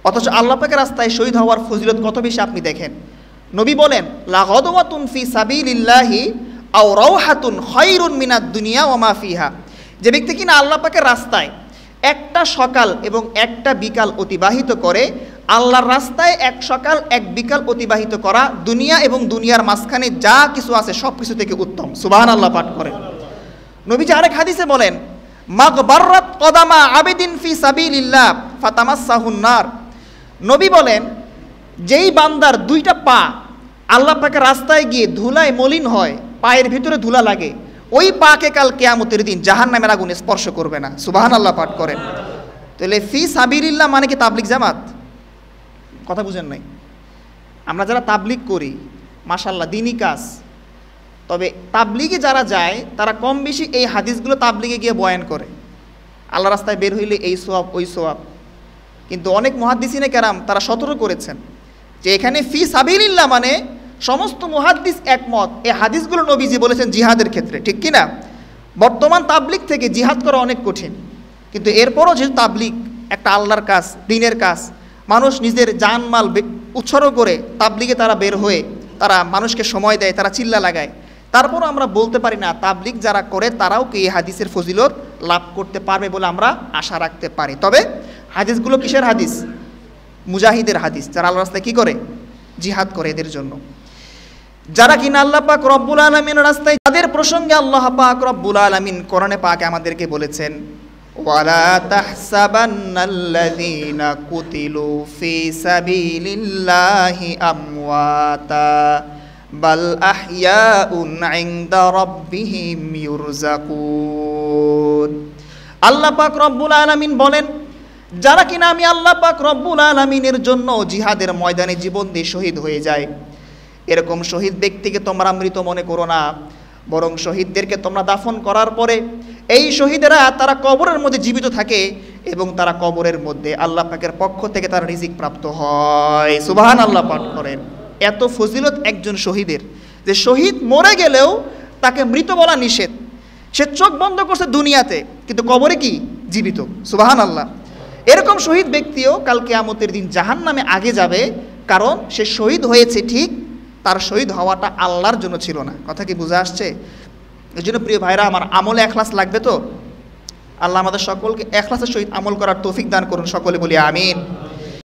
অথচ আল্লাহ পাকের রাস্তায় শহীদ হওয়ার ফজিলত কত বেশি আপনি দেখেন। নবী বলেন, লা গাদওয়াতুন ফি সাবিলিল্লাহি আও রাওহাতুন খায়রুন মিনাদ দুনিয়া ওয়া মা ফিহা। যে ব্যক্তি কিনা আল্লাহ পাকের রাস্তায় একটা সকাল এবং একটা বিকাল অতিবাহিত করে, আল্লাহর রাস্তায় এক সকাল এক বিকাল অতিবাহিত করা দুনিয়া এবং দুনিয়ার মাঝখানে যা কিছু আছে সব কিছু থেকে উত্তম। সুবহানাল্লাহ পাঠ করেন। নবীজি আরেক হাদিসে বলেন, মাগবাররাত কদামা আবেদিন ফি সাবিলিল্লাহ ফাতামাসসাহুন নার। নবী বলেন, যেই বান্দার দুইটা পা আল্লাহ পাকের রাস্তায় গিয়ে ধুলায় মলিন হয়, পায়ের ভিতরে ধুলা লাগে, ওই পাকে কাল কিয়ামতের দিন জাহান্নামের আগুনে স্পর্শ করবে না। সুবহানাল্লাহ পাঠ করেন। তাহলে ফি সাবিলিল্লাহ মানে কি তাবলিগ জামাত? কথা বুঝেন নাই? আমরা যারা তাবলিগ করি মাশাআল্লাহ দ্বীনি কাজ, তবে তাবলিগে যারা যায় তারা কম বেশি এই হাদিসগুলো তাবলিগে গিয়ে বয়ান করে, আল্লাহ রাস্তায় বের হইলে এই সোয়াব ওই সোয়াব। কিন্তু অনেক মুহাদ্দিসিনে কেরাম তারা সতর্ক করেছেন যে এখানে ফি সাবিলিল্লাহ মানে সমস্ত মুহাদ্দিস একমত, এই হাদিসগুলো নবীজি বলেছেন জিহাদের ক্ষেত্রে, ঠিক কি না? বর্তমান তাবলিগ থেকে জিহাদ করা অনেক কঠিন, কিন্তু এরপরও যেহেতু তাবলিগ একটা আল্লাহর কাজ, দ্বীনের কাজ, মানুষ নিজের জানমাল উৎসর্গ করে তাবলিগে তারা বের হয়ে তারা মানুষকে সময় দেয়, তারা চিল্লা লাগায়, তারপরও আমরা বলতে পারি না তাবলিগ যারা করে তারাও কি এই হাদিসের ফজিলত লাভ করতে পারবে বলে আমরা আশা রাখতে পারি। তবে হাদিসগুলো কিসের হাদিস? মুজাহিদের হাদিস, যারা আল্লাহর রাস্তায় কি করে? জিহাদ করে। এদের জন্য যারা কিনা আল্লাহ পাক রব্বুল আলামিনের রাস্তায়, তাদের প্রসঙ্গে আল্লাহ পাক রব্বুল আলামিন কোরআনে পাকে আমাদেরকে বলেছেন, ওয়ালা তাহসাবান্নাল্লাযীনা কুতিলু ফি সাবিলিল্লাহি আমওয়াতা বাল আহইয়াউন ইনদা রাব্বিহিম ইউরযাকুন। আল্লাহ পাক রব্বুল আলামিন বলেন, যারা কিনা আমি আল্লাহ পাক রব্বুল আলামিনের জন্য জিহাদের ময়দানে জীবন দিয়ে শহীদ হয়ে যায়, এরকম শহীদ ব্যক্তিকে তোমরা মৃত মনে করো না, বরং শহীদদেরকে তোমরা দাফন করার পরে এই শহীদেরা তারা কবরের মধ্যে জীবিত থাকে এবং তারা কবরের মধ্যে আল্লাহ পাকের পক্ষ থেকে তারা রিজিক প্রাপ্ত হয়। সুবহানাল্লাহ পাঠ করেন। এত ফজিলত একজন শহীদের যে শহীদ মরে গেলেও তাকে মৃত বলা নিষেধ। সে চোখ বন্ধ করছে দুনিয়াতে, কিন্তু কবরে কি? জীবিত। সুবহানাল্লাহ। এরকম শহীদ ব্যক্তিও কাল কিয়ামতের দিন জাহান্নামে আগে যাবে, কারণ সে শহীদ হয়েছে ঠিক, তার শহীদ হওয়াটা আল্লাহর জন্য ছিল না। কথা কি বুঝে আসছে? এই জন্য প্রিয় ভাইরা আমার, আমলে এখলাস লাগবে তো। আল্লাহ আমাদের সকলকে এখলাসের সহিত আমল করার তৌফিক দান করুন, সকলে বলি আমিন।